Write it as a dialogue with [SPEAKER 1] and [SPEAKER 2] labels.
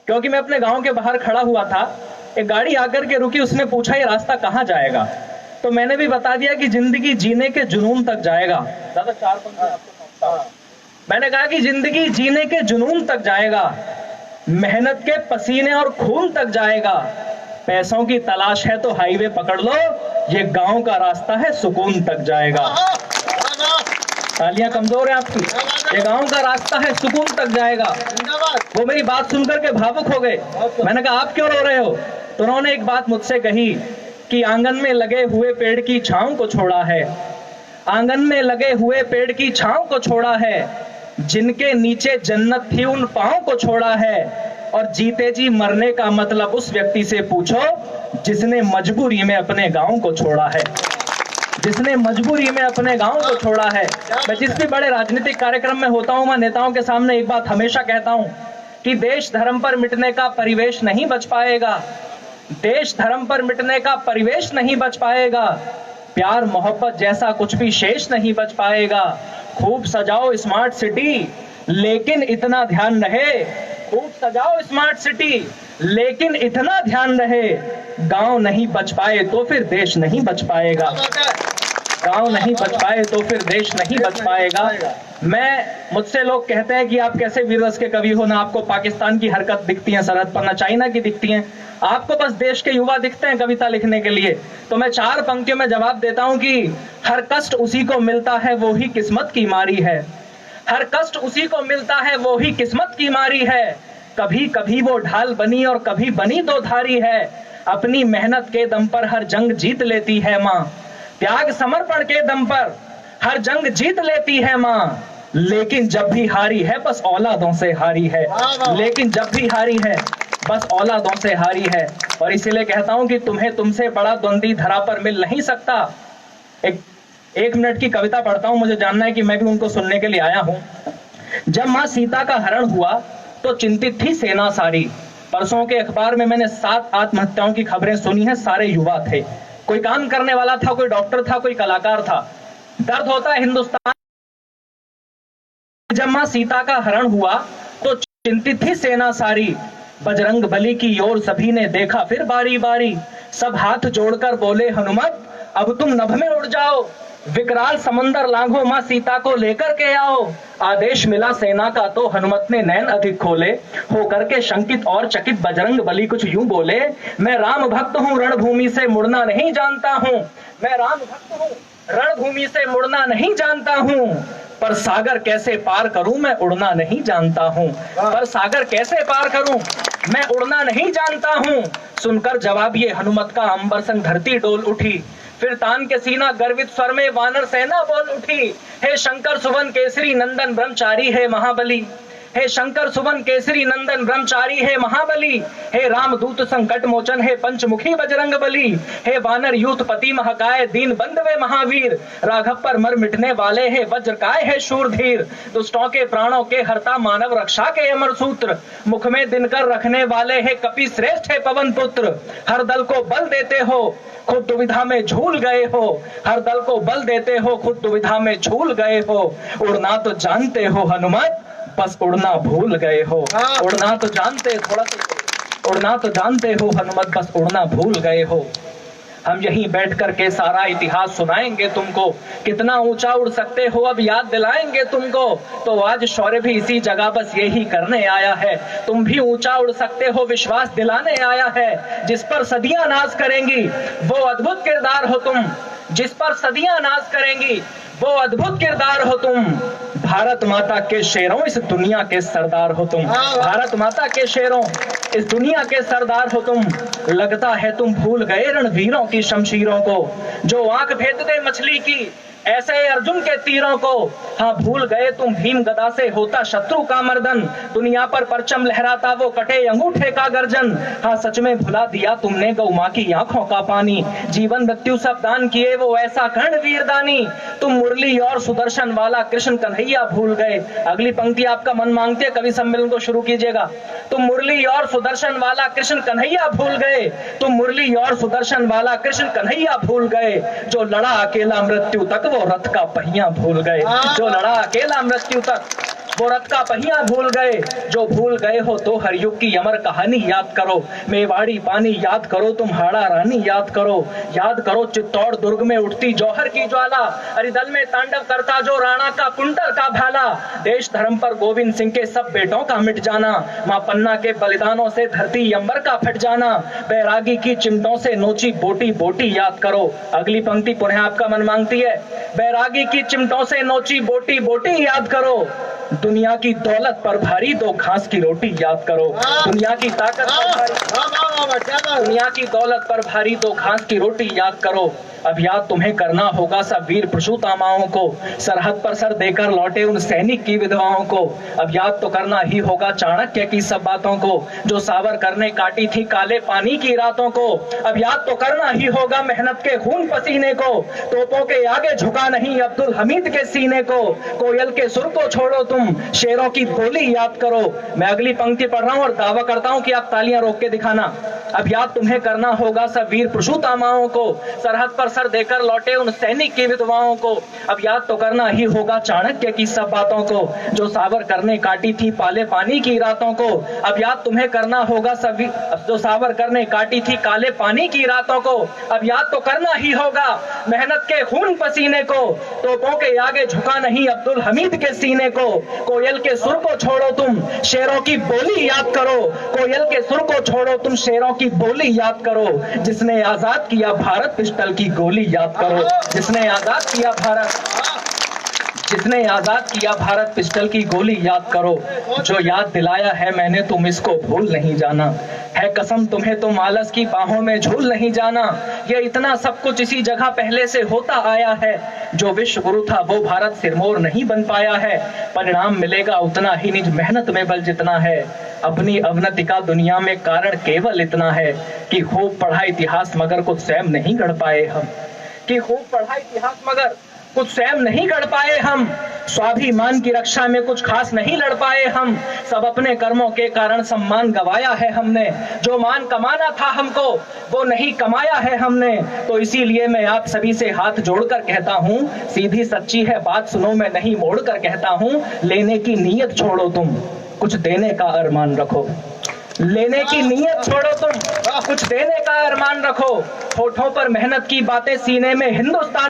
[SPEAKER 1] क्योंकि मैं अपने गांव के बाहर खड़ा हुआ था, एक गाड़ी आकर के रुकी, उसने पूछा ये रास्ता कहाँ जाएगा, तो मैंने भी बता दिया कि जिंदगी जीने के जुनून तक जाएगा। दादा चार पंक्ति मैंने कहा कि जिंदगी जीने के जुनून तक जाएगा, मेहनत के पसीने और खून तक जाएगा, पैसों की तलाश है तो हाईवे पकड़ लो, ये गांव का रास्ता है सुकून तक जाएगा। तालियां कमजोर है आपकी। ये गांव का रास्ता है सुकून तक जाएगा। वो मेरी बात सुनकर के भावुक हो गए। मैंने कहा आप क्यों रो रहे हो? तो उन्होंने एक बात मुझसे कही कि आंगन में लगे हुए पेड़ की छांव को छोड़ा है, आंगन में लगे हुए पेड़ की छांव को छोड़ा है, जिनके नीचे जन्नत थी उन पांव को छोड़ा है, और जीते जी मरने का मतलब उस व्यक्ति से पूछो जिसने मजबूरी में अपने गांव को छोड़ा है, जिसने मजबूरी में अपने गांव को छोड़ा है। मैं जिस भी बड़े राजनीतिक कार्यक्रम में होता हूं, मैं नेताओं के सामने एक बात हमेशा कहता हूं कि देश धर्म पर मिटने का परिवेश नहीं बच पाएगा, देश धर्म पर मिटने का परिवेश नहीं बच पाएगा, प्यार मोहब्बत जैसा कुछ भी शेष नहीं बच पाएगा। खूब सजाओ स्मार्ट सिटी लेकिन इतना ध्यान रहे, खूब सजाओ स्मार्ट सिटी लेकिन इतना ध्यान रहे, गांव नहीं बच पाए तो फिर देश नहीं बच पाएगा, गांव नहीं बच पाए तो फिर देश नहीं बच पाएगा। मुझसे लोग कहते हैं कि आप कैसे वीर रस के कवि हो, ना आपको पाकिस्तान की हरकत दिखती है सरहद पर, ना चाइना की दिखती है, आपको बस देश के युवा दिखते हैं कविता लिखने के लिए। तो मैं चार पंक्तियों में जवाब देता हूं कि हर कष्ट उसी को मिलता है वो ही किस्मत की मारी है, हर कष्ट उसी को मिलता है वो ही किस्मत की मारी है, कभी कभी वो ढाल बनी और कभी बनी दो धारी है, अपनी मेहनत के दम पर हर जंग जीत लेती है माँ, त्याग समर्पण के दम पर हर जंग जीत लेती है माँ, लेकिन जब भी हारी है बस औलादों से हारी है, लेकिन जब भी हारी है बस औलादों से हारी है। और इसीलिए कहता हूं कि तुम्हें तुमसे बड़ा द्वंद्वी धरा पर मिल नहीं सकता। एक मिनट की कविता पढ़ता हूं, मुझे जानना है कि मैं भी उनको सुनने के लिए आया हूं। जब मां सीता का हरण हुआ तो चिंतित थी सेना सारी, परसों के अखबार में मैंने 7 आत्महत्याओं की खबरें सुनी है, सारे युवा थे, कोई काम करने वाला था, कोई डॉक्टर था, कोई कलाकार था। दर्द होता है हिंदुस्तान। जब मां सीता का हरण हुआ तो चिंतित थी सेना सारी, बजरंग बली की ओर सभी ने देखा फिर बारी बारी, सब हाथ जोड़कर बोले हनुमत अब तुम नभ में उड़ जाओ, विकराल समंदर लांघो मां सीता को लेकर के आओ। आदेश मिला सेना का तो हनुमत ने नैन अधिक खोले, होकर के शंकित और चकित बजरंग बली कुछ यूं बोले, मैं राम भक्त हूँ रणभूमि से मुड़ना नहीं जानता हूँ, मैं राम भक्त हूँ रणभूमि से मुड़ना नहीं जानता हूँ, पर सागर कैसे पार करूं मैं उड़ना नहीं जानता हूं, पर सागर कैसे पार करूं मैं उड़ना नहीं जानता हूं। सुनकर जवाब ये हनुमत का अंबर संग धरती डोल उठी, फिर तान के सीना गर्वित स्वर में वानर सेना बोल उठी, हे शंकर सुवन केसरी नंदन ब्रह्मचारी है महाबली, हे शंकर सुवन केसरी नंदन ब्रह्मचारी है महाबली, हे रामदूत संकट मोचन है पंचमुखी बजरंग बली, हे वानर यूथ पति महकाए दीन बंधवे महावीर, राघव पर मर मिटने वाले है वज्रकाय है शूरधीर, दुष्टों के प्राणों के हरता मानव रक्षा के अमर सूत्र, मुख में दिनकर रखने वाले है कपि श्रेष्ठ है पवन पुत्र, हर दल को बल देते हो खुद दुविधा में झूल गए हो, हर दल को बल देते हो खुद दुविधा में झूल गए हो, उड़ना तो जानते हो हनुमत बस उड़ना भूल गए हो, उड़ना तो जानते थोड़ा सा उड़ना तो जानते हो हनुमत बस उड़ना भूल गए हो। हम यहीं बैठ कर के सारा इतिहास सुनाएंगे तुमको, कितना ऊंचा उड़ सकते हो अब याद दिलाएंगे तुमको, तो आज शौर्य भी इसी जगह बस यही करने आया है, तुम भी ऊंचा उड़ सकते हो विश्वास दिलाने आया है, जिस पर सदियां नाज करेंगी वो अद्भुत किरदार हो तुम, जिस पर सदियां नाज करेंगी वो अद्भुत किरदार हो तुम, भारत माता के शेरों इस दुनिया के सरदार हो तुम, भारत माता के शेरों इस दुनिया के सरदार हो तुम, लगता है तुम भूल गए रणवीरों की शमशीरों को, जो आंख भेद दे मछली की ऐसे अर्जुन के तीरों को, हाँ भूल गए तुम भीम गदा से होता शत्रु का मर्दन, दुनिया पर परचम लहराता वो कटे अंगूठे का गर्जन, हाँ सच में भुला दिया तुमने गौ माँ की आंखों का पानी, जीवन मृत्यु सब दान किए वो ऐसा कर्ण वीरदानी, तुम मुरली और सुदर्शन वाला कृष्ण कन्हैया भूल गए। अगली पंक्ति आपका मन मांगती है, कवि सम्मेलन को शुरू कीजिएगा। तुम मुरली और सुदर्शन वाला कृष्ण कन्हैया भूल गए, तुम मुरली और सुदर्शन वाला कृष्ण कन्हैया भूल गए, जो लड़ा अकेला मृत्यु तक वो रथ का पहिया भूल गए, जो लड़ा अकेला मृत्यु तक वो रथ का पहिया भूल गए, जो भूल गए हो तो हर युग की अमर कहानी याद करो। मेवाड़ी पानी याद करो, तुम हाड़ा रानी याद करो चित्तौड़ दुर्ग में उठती जौहर की ज्वाला, अरिदल में तांडव करता जो राणा का कुंटल का भाला। देश धर्म पर गोविंद सिंह के सब बेटों का मिट जाना, मां पन्ना के बलिदानों से धरती अंबर का फट जाना। बैरागी की चिमटों से नोची बोटी बोटी याद करो। अगली पंक्ति पुनः आपका मन मांगती है, बैरागी की चिमटों से नोची बोटी बोटी याद करो। दुनिया की दौलत पर भारी दो घास की रोटी याद करो। दुनिया की ताकत पर भारी, दुनिया की दौलत पर भारी दो घास की रोटी याद करो। अब याद तुम्हें करना होगा सब वीर प्रसूतामाओं को, सरहद पर सर देकर लौटे उन सैनिक की विधवाओं को। अब याद तो करना ही होगा चाणक्य की सब बातों को, जो सावरकर ने काटी थी काले पानी की रातों को। अब याद तो करना ही होगा मेहनत के खून पसीने को, तोपों के आगे झुका नहीं अब्दुल हमीद के सीने को। कोयल के सुर को छोड़ो तुम, शेरों की बोली याद करो। मैं अगली पंक्ति पढ़ रहा हूं और दावा करता हूं कि आप तालियां रोक के दिखाना। अब याद तुम्हें करना होगा सब वीर प्रसूतामाओं को, सरहद पर सर देकर लौटे उन सैनिक की विधवाओं को। अब याद तो करना ही होगा चाणक्य की सब बातों को, जो सावरकर ने काटी थी काले पानी की रातों को। अब याद तुम्हें करना होगा सब जो सावरकर ने काटी थी काले पानी की रातों को। अब याद तो करना ही होगा मेहनत के खून पसीने को, तोपों के आगे झुका नहीं अब्दुल हमीद के सीने को। कोयल के सुर को छोड़ो तुम, शेरों की बोली याद करो। कोयल के सुर को छोड़ो तुम, शेरों की बोली याद करो। जिसने आजाद किया भारत पिस्टल की गोली याद करो। जिसने आजाद किया भारत पिस्टल की गोली याद करो। जो याद दिलाया है मैंने तुम इसको भूल नहीं जाना, है कसम तुम्हें तुम आलस की बाहों में झूल नहीं जाना। ये इतना सब कुछ इसी जगह पहले से होता आया है, जो विश्व गुरु था वो भारत सिरमौर नहीं बन पाया है। परिणाम मिलेगा उतना ही निज मेहनत में बल जितना है। अपनी अवनति का दुनिया में कारण केवल इतना है कि खूब पढ़ा इतिहास मगर कुछ स्वयं नहीं गढ़ पाए हम, कि खूब पढ़ा इतिहास मगर कुछ स्वयं नहीं गढ़ पाए हम। स्वाभिमान की रक्षा में कुछ खास नहीं लड़ पाए हम। सब अपने कर्मों के कारण सम्मान गवाया है हमने, जो मान कमाना था हमको वो नहीं कमाया है हमने। तो इसीलिए मैं आप सभी से हाथ जोड़कर कहता हूँ, सीधी सच्ची है बात सुनो मैं नहीं मोड़कर कहता हूँ। लेने की नीयत छोड़ो तुम, कुछ देने का अरमान रखो। लेने की नीयत छोड़ो तुम, कुछ देने का अरमान रखो। होठों पर मेहनत की बातें, सीने में हिंदुस्तान